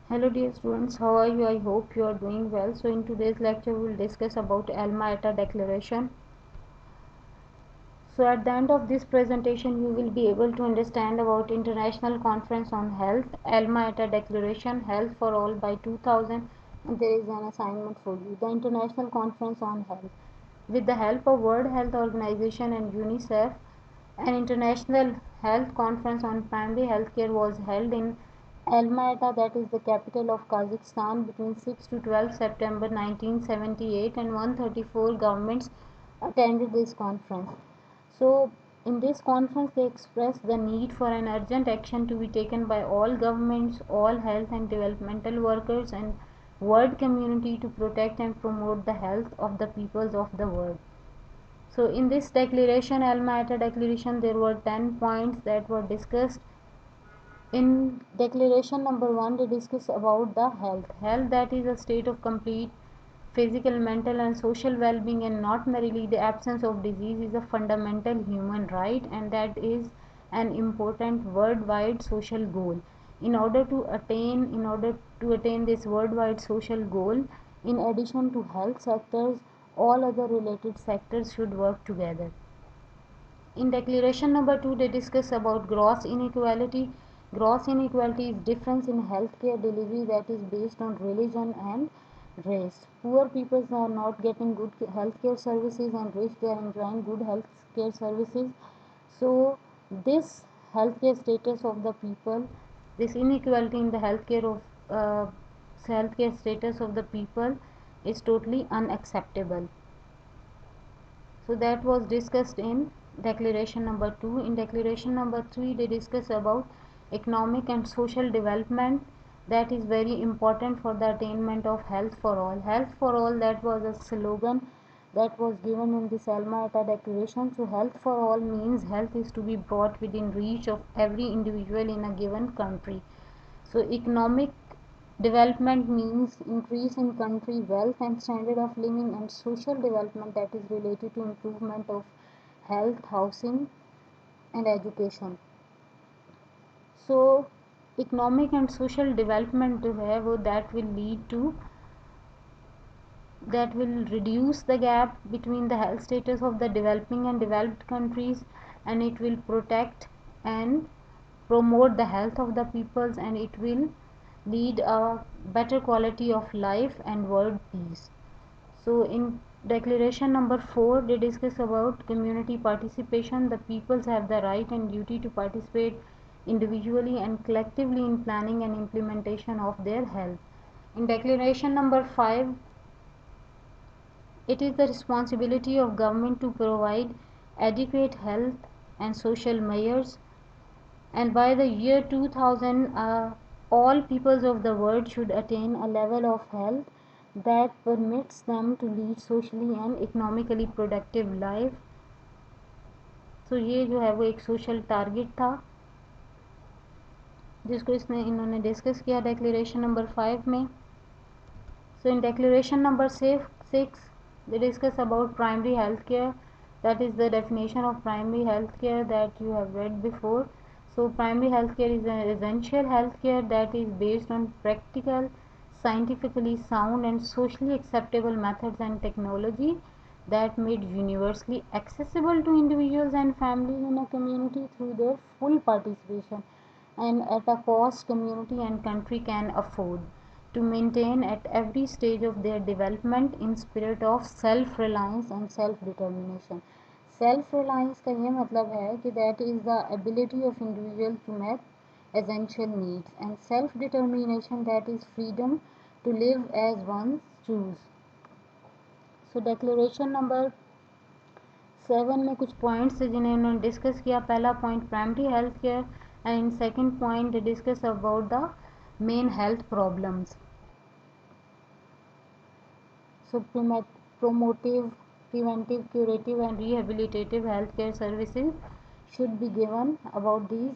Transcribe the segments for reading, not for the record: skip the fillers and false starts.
Hello dear students, how are you? I hope you are doing well. So in today's lecture we will discuss about Alma Ata Declaration. So at the end of this presentation you will be able to understand about International Conference on Health, Alma Ata Declaration, Health for All by 2000, and there is an assignment for you. The International Conference on Health. With the help of World Health Organization and UNICEF, an international health conference on primary healthcare was held in Alma-Ata, that is the capital of Kazakhstan, between 6 to 12 September 1978, and 134 governments attended this conference. So, in this conference, they expressed the need for an urgent action to be taken by all governments, all health and developmental workers, and world community to protect and promote the health of the peoples of the world. So in this declaration, Alma Ata declaration, there were 10 points that were discussed. In declaration number 1, they discuss about the health. Health, that is a state of complete physical, mental and social well-being, and not merely the absence of disease, is a fundamental human right, and that is an important worldwide social goal. In order to attain this worldwide social goal, in addition to health sectors, all other related sectors should work together. In declaration number 2, they discuss about gross inequality. Gross inequality is difference in healthcare delivery that is based on religion and race. Poor people are not getting good healthcare services, and rich they are enjoying good healthcare services. So this healthcare status of the people, this inequality in the uh, healthcare status of the people is totally unacceptable. So that was discussed in declaration number 2. In declaration number 3, they discuss about economic and social development that is very important for the attainment of health for all. Health for all, that was a slogan that was given in this Alma Ata declaration. So health for all means health is to be brought within reach of every individual in a given country. So economic development means increase in country wealth and standard of living, and social development that is related to improvement of health, housing and education. So economic and social development जो है वो that will reduce the gap between the health status of the developing and developed countries, and it will protect and promote the health of the peoples, and it will lead a better quality of life and world peace. So in declaration number 4, they discuss about community participation. The peoples have the right and duty to participate individually and collectively in planning and implementation of their health. In declaration number 5, it is the responsibility of government to provide adequate health and social measures, and by the year 2000, all peoples of the world should attain a level of health that permits them to lead socially and economically productive life. So ये जो है वो एक social target था जिसको इन्होंने discuss किया declaration number 5 में. So in declaration number 6, they discuss about primary health care. That is the definition of primary health care that you have read before. So primary health care is an essential health care that is based on practical, scientifically sound and socially acceptable methods and technology that made universally accessible to individuals and families in a community through their full participation, and at a cost community and country can afford, to maintain at every stage of their development in spirit of self-reliance and self-determination. Self-reliance का ये मतलब है कि that is the ability of individual to meet essential needs, and self-determination, that is freedom to live as one choose. So declaration number 7 में कुछ points है जिन्हें उन्होंने डिस्कस किया. पहला point primary health care, and in second point they discuss about the main health problems. So promotive, preventive, curative and rehabilitative healthcare services should be given about these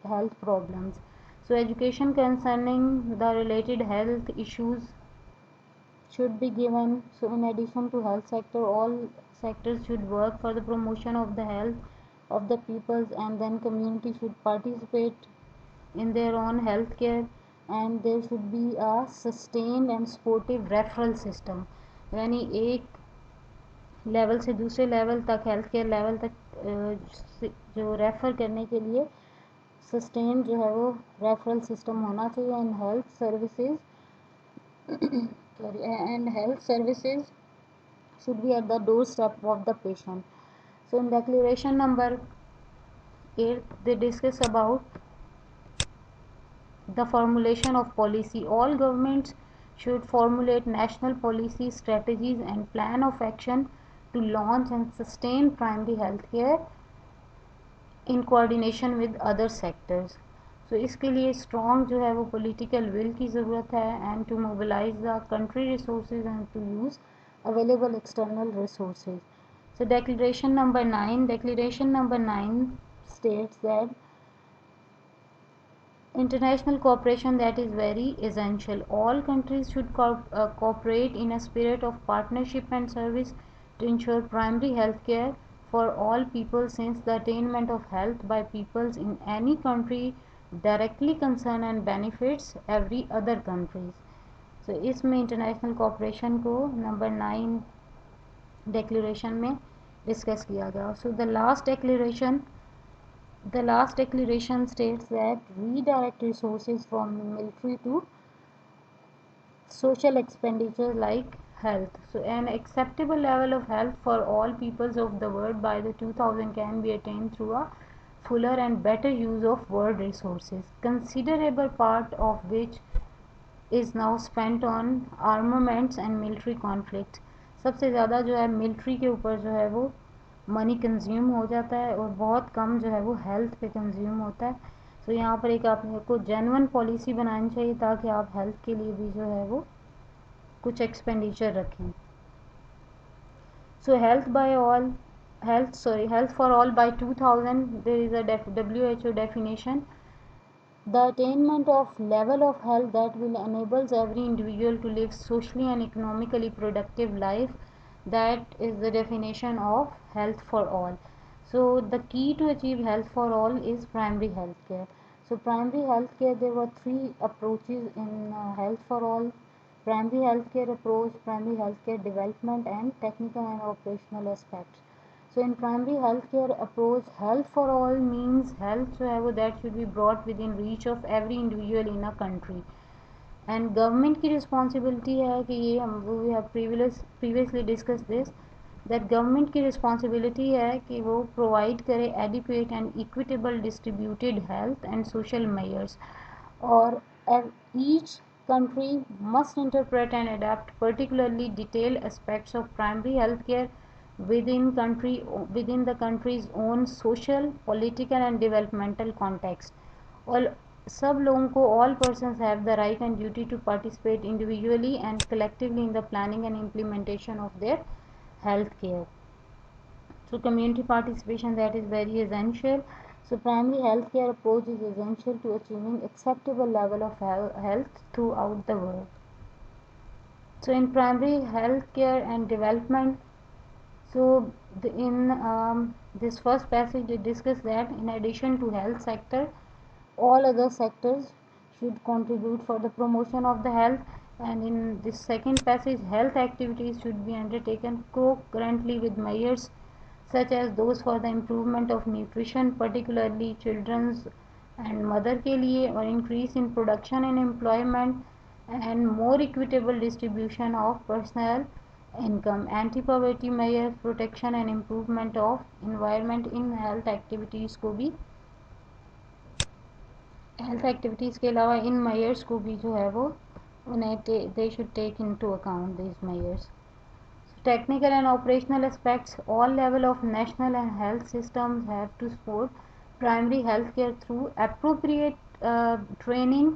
health problems. So education concerning the related health issues should be given. So in addition to health sector, all sectors should work for the promotion of the health of the peoples, and then community should participate in their own health care. and there should be a sustained and supportive referral system, यानी एक level से दूसरे level तक, health care level तक जो refer करने के लिए सस्टेन जो है वो रेफरल सिस्टम होना चाहिए, and health services sorry and health services should be at the doorstep of the patient. So in declaration number 8 they discuss about the formulation of policy. All governments should formulate national policy strategies and plan of action to launch and sustain primary health care in coordination with other sectors. So इसके लिए strong जो है वो political will की ज़रूरत है, and to mobilise the country resources and to use available external resources. So declaration number 9 states that international cooperation that is very essential. All countries should cooperate in a spirit of partnership and service to ensure primary health care for all people, since the attainment of health by peoples in any country directly concern and benefits every other countries. So इसमें international cooperation को number 9 declaration में discuss किया गया. सो the last declaration states that redirect resources from military to social expenditure like health. So an acceptable level of health for all peoples of the world by the 2000 can be attained through a fuller and better use of world resources, considerable part of which is now spent on armaments and military conflicts. सबसे ज़्यादा जो है military के ऊपर जो है वो money consume हो जाता है और बहुत कम जो है वो हेल्थ पे कंज्यूम होता है. तो यहाँ पर एक आपको जेन्युइन पॉलिसी बनानी चाहिए ताकि आप हेल्थ के लिए भी जो है वो कुछ एक्सपेंडिचर रखें. सो health for all by 2000 there is a WHO definition: the attainment of level of health that will enables every individual to live socially and economically productive life. That is the definition of health for all. So the key to achieve health for all is primary health care. So primary health care, there were three approaches in health for all: primary health care approach, primary health care development, and technical and operational aspects. So in primary health care approach, health for all means health जो है वो that should be brought within reach of every individual in a country. And government की responsibility है कि ये हम we have previously discussed this, that government की responsibility है कि वो provide करे adequate and equitable distributed health and social measures, और each country must interpret and adapt particularly detailed aspects of primary health care within the country's own social, political and developmental context. All सब लोगों को all persons have the right and duty to participate individually and collectively in the planning and implementation of their health care. So community participation, that is very essential. So primary health care approach is essential to achieving acceptable level of health throughout the world. So in primary health care and development, so in this first passage they discuss that in addition to health sector, all other sectors should contribute for the promotion of the health. And in this second passage, health activities should be undertaken concurrently with measures such as those for the improvement of nutrition, particularly children's and mother के लिए, or increase in production and employment, and more equitable distribution of personal income, anti-poverty measures, protection and improvement of environment. in health activities को भी health activities के अलावा इन measures को भी जो है वो उन्हें they should take into account this measures. Technical and operational aspects, all level of national and health systems have to support primary health care through appropriate training,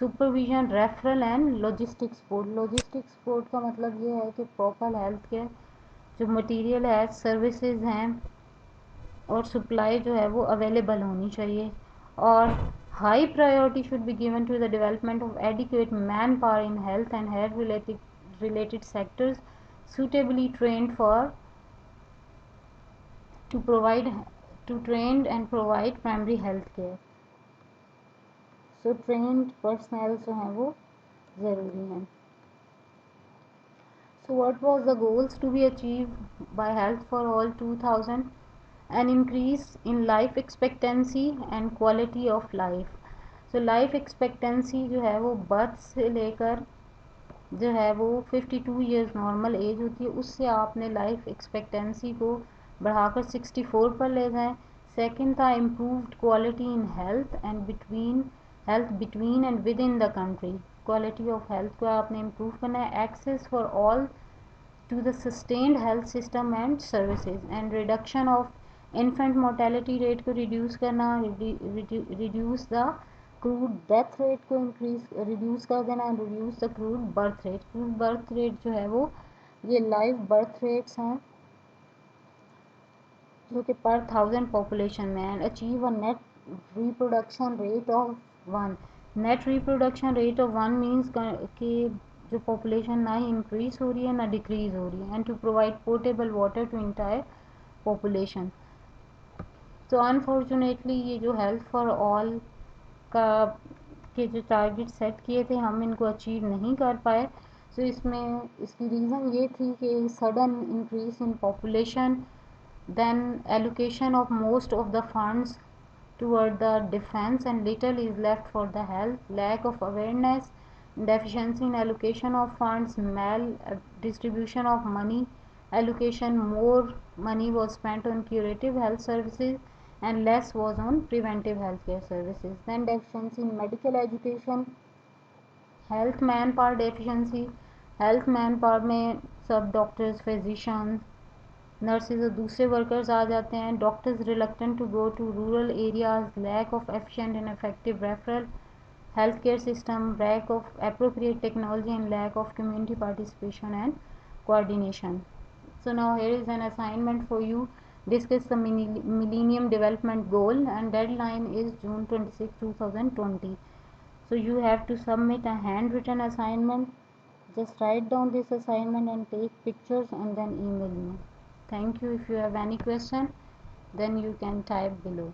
supervision, referral and logistic support. Logistic support का मतलब ये है कि proper health care जो material है, services हैं और supply जो है वो अवेलेबल होनी चाहिए. और high priority should be given to the development of adequate man power in health and health related sectors suitably trained for to provide to train and provide primary health care. So trend personal जो हैं वो ज़रूरी हैं. So what was the goals to be achieved by Health for All 2000? An increase in life expectancy and quality of life. So life expectancy जो है वो birth से लेकर जो है वो 52 ईयर्स नॉर्मल एज होती है, उससे आपने लाइफ एक्सपेक्टेंसी को बढ़ाकर 64 पर ले जाएं. सेकंड था improved quality in health between and within the country. Quality of health को आपने इम्प्रूव करना है. Access for all to the sustained health system and services, and reduction of infant mortality rate को reduce करना, reduce the crude death rate को increase reduce कर देना, and reduce the crude birth rate. crude birth rate जो है वो ये live birth rates हैं जो कि per thousand population में, and achieve a net reproduction rate of 1. net reproduction rate of 1 means कि जो पॉपुलेशन ना ही इंक्रीज हो रही है ना डिक्रीज हो रही है. And to provide portable water to entire population. तो अनफॉर्चुनेटली ये जो हेल्थ फॉर ऑल का के जो टारगेट सेट किए थे हम इनको अचीव नहीं कर पाए. तो इसमें इसकी रीज़न ये थी कि sudden increase in population, then allocation of most of the funds toward the defense and little is left for the health, lack of awareness, deficiency in allocation of funds, mal distribution of money allocation, more money was spent on curative health services and less was on preventive healthcare services. Then deficiency in medical education, health manpower deficiency, health manpower में सब doctors, physicians, nurses और दूसरे workers आ जाते हैं. Doctors reluctant to go to rural areas, lack of efficient and effective referral health care system, lack of appropriate technology and lack of community participation and coordination. So now here is an assignment for you. Discuss the Millennium Development Goal and deadline is June 26, 2020. So you have to submit a handwritten assignment. Just write down this assignment and take pictures and then email me. Thank you. If you have any question, then you can type below.